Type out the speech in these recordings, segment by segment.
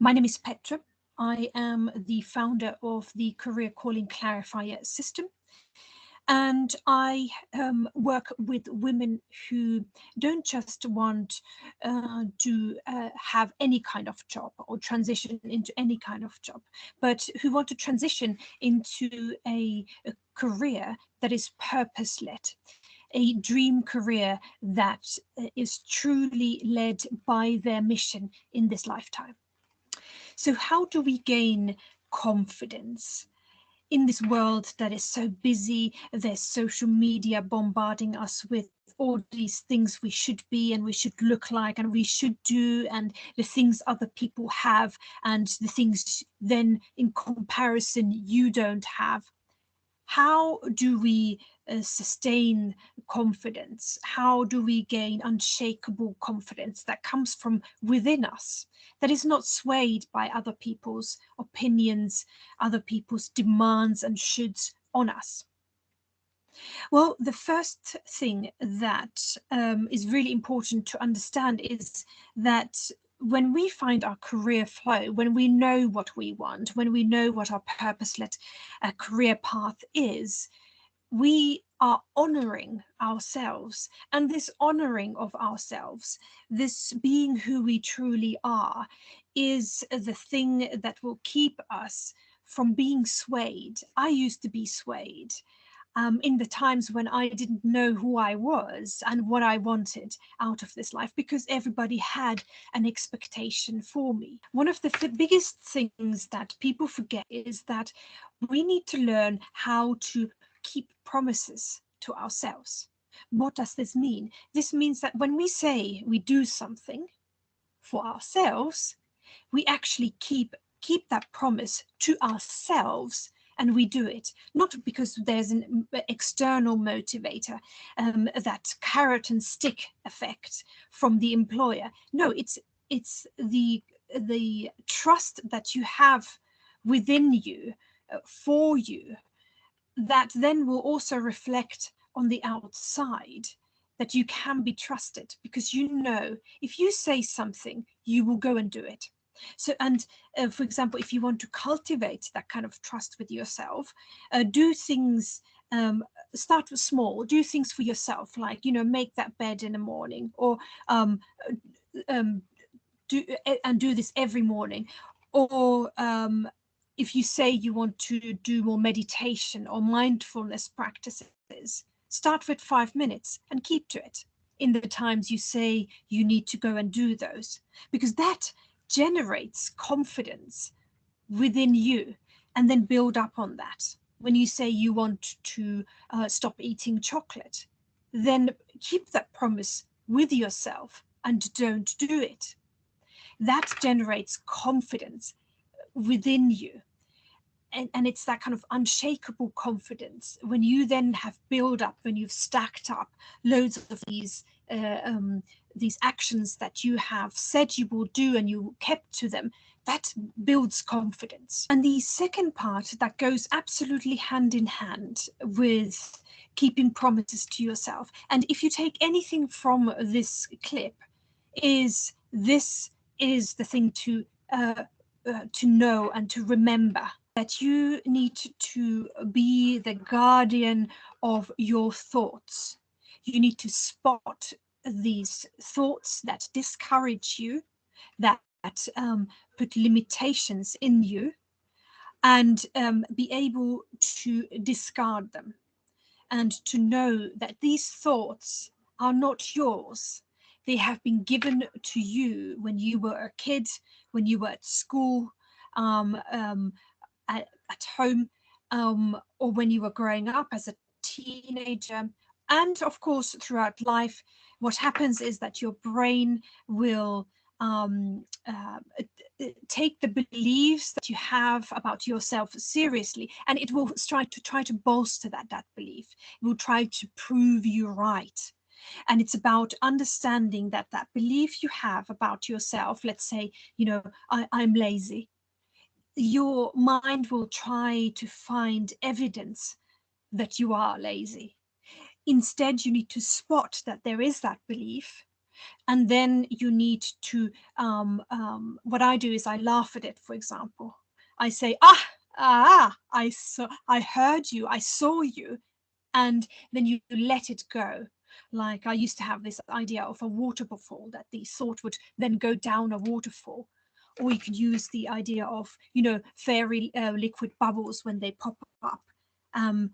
My name is Petra. I am the founder of the Career Calling Clarifier system, and I work with women who don't just want to have any kind of job or transition into any kind of job, but who want to transition into a career that is purpose-led, a dream career that is truly led by their mission in this lifetime. So how do we gain confidence in this world that is so busy? There's social media bombarding us with all these things we should be and we should look like and we should do, and the things other people have and the things then in comparison you don't have. How do we sustain confidence? How do we gain unshakable confidence that comes from within us, that is not swayed by other people's opinions, other people's demands and shoulds on us? Well, the first thing that is really important to understand is that when we find our career flow, when we know what we want, when we know what our purpose-led career path is, we are honoring ourselves. And this honoring of ourselves, this being who we truly are, is the thing that will keep us from being swayed. I used to be swayed in the times when I didn't know who I was and what I wanted out of this life, because everybody had an expectation for me. One of the biggest things that people forget is that we need to learn how to keep promises to ourselves. What does this mean? This means that when we say we do something for ourselves, we actually keep that promise to ourselves, and we do it not because there's an external motivator, that carrot and stick effect from the employer. No, it's the trust that you have within you, for you, that then will also reflect on the outside, that you can be trusted because you know if you say something you will go and do it. So, and for example, if you want to cultivate that kind of trust with yourself, do things, start with small, do things for yourself, like, you know, make that bed in the morning, or um, do this every morning, or if you say you want to do more meditation or mindfulness practices, start with 5 minutes and keep to it in the times you say you need to go and do those, because that generates confidence within you, and then build up on that. When you say you want to stop eating chocolate, then keep that promise with yourself and don't do it. That generates confidence within you. And it's that kind of unshakable confidence when you then have built up, when you've stacked up loads of these actions that you have said you will do and you kept to them, that builds confidence. And the second part that goes absolutely hand in hand with keeping promises to yourself, and if you take anything from this clip, is this is the thing to know and to remember, that you need to be the guardian of your thoughts. You need to spot these thoughts that discourage you, that put limitations in you, and be able to discard them, and to know that these thoughts are not yours. They have been given to you when you were a kid, when you were at school, at home, or when you were growing up as a teenager. And of course, throughout life, what happens is that your brain will take the beliefs that you have about yourself seriously, and it will try to bolster that belief. It will try to prove you right. And it's about understanding that that belief you have about yourself, let's say, you know, I'm lazy, your mind will try to find evidence that you are lazy. Instead, you need to spot that there is that belief, And then you need to, what I do is I laugh at it, for example. I say, I heard you, I saw you, and then you let it go. Like I used to have this idea of a waterfall, that the thought would then go down a waterfall. Or you could use the idea of, fairy liquid bubbles when they pop up. Um,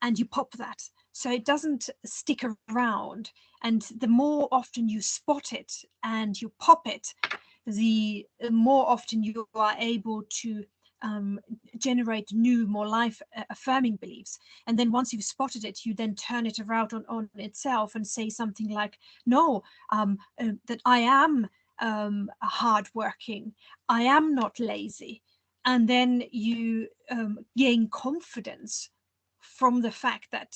and you pop that. So it doesn't stick around. And the more often you spot it and you pop it, the more often you are able to generate new, more life affirming beliefs. And then once you've spotted it, you then turn it around on itself and say something like, no, that I am hardworking, I am not lazy. And then you gain confidence from the fact that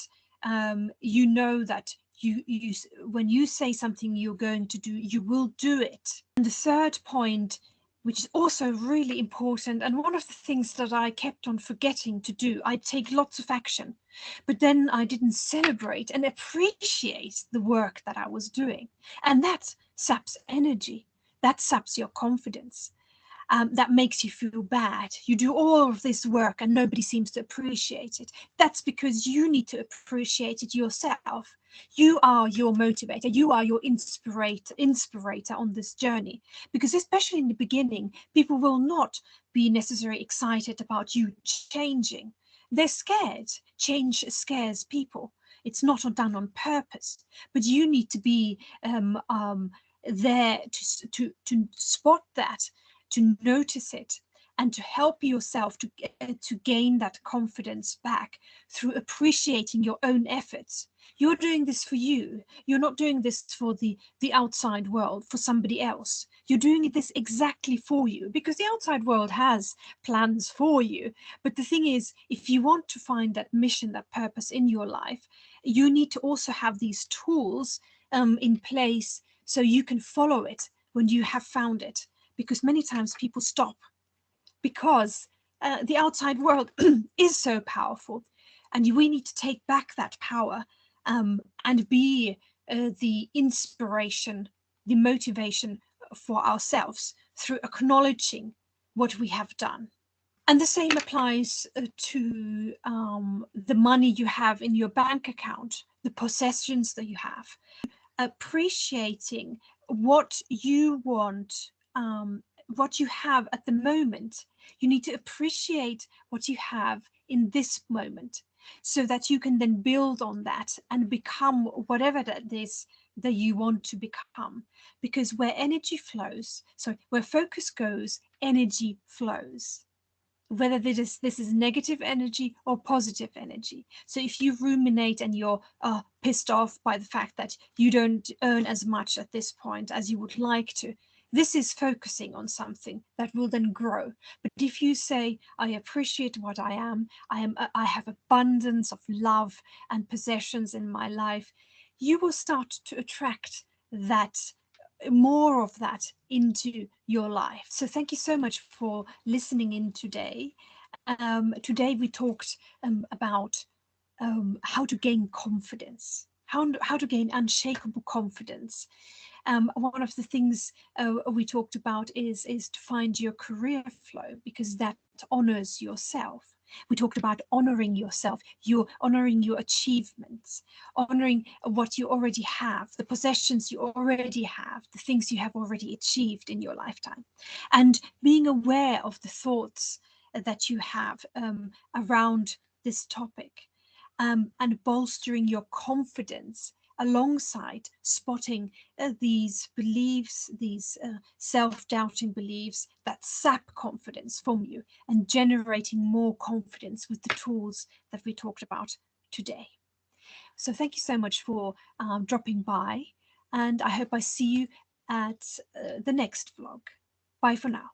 you know that you when you say something you're going to do, you will do it. And the third point, which is also really important, and one of the things that I kept on forgetting to do, I take lots of action, but then I didn't celebrate and appreciate the work that I was doing. And that saps energy, that saps your confidence. That makes you feel bad. You do all of this work and nobody seems to appreciate it. That's because you need to appreciate it yourself. You are your motivator. You are your inspirator on this journey. Because especially in the beginning, people will not be necessarily excited about you changing. They're scared. Change scares people. It's not done on purpose, but you need to be there to spot that, to notice it, and to help yourself to gain that confidence back through appreciating your own efforts. You're doing this for you. You're not doing this for the outside world, for somebody else. You're doing this exactly for you, because the outside world has plans for you. But the thing is, if you want to find that mission, that purpose in your life, you need to also have these tools in place so you can follow it when you have found it. Because many times people stop because the outside world is so powerful, and we need to take back that power and be the inspiration, the motivation for ourselves through acknowledging what we have done. And the same applies to the money you have in your bank account, the possessions that you have. Appreciating what you want, what you have at the moment. You need to appreciate what you have in this moment so that you can then build on that and become whatever that is that you want to become. Because where energy flows, so where focus goes, energy flows, whether this is negative energy or positive energy. So if you ruminate and you're pissed off by the fact that you don't earn as much at this point as you would like to, this is focusing on something that will then grow. But if you say, I appreciate what I have abundance of love and possessions in my life, you will start to attract that, more of that into your life. So thank you so much for listening in today. Today we talked about how to gain confidence, how to gain unshakable confidence. One of the things we talked about is to find your career flow, because that honors yourself. We talked about honoring yourself, you're honoring your achievements, honoring what you already have, the possessions you already have, the things you have already achieved in your lifetime, and being aware of the thoughts that you have around this topic, and bolstering your confidence alongside spotting these beliefs, these self-doubting beliefs that sap confidence from you, and generating more confidence with the tools that we talked about today. So thank you so much for dropping by, and I hope I see you at the next vlog. Bye for now.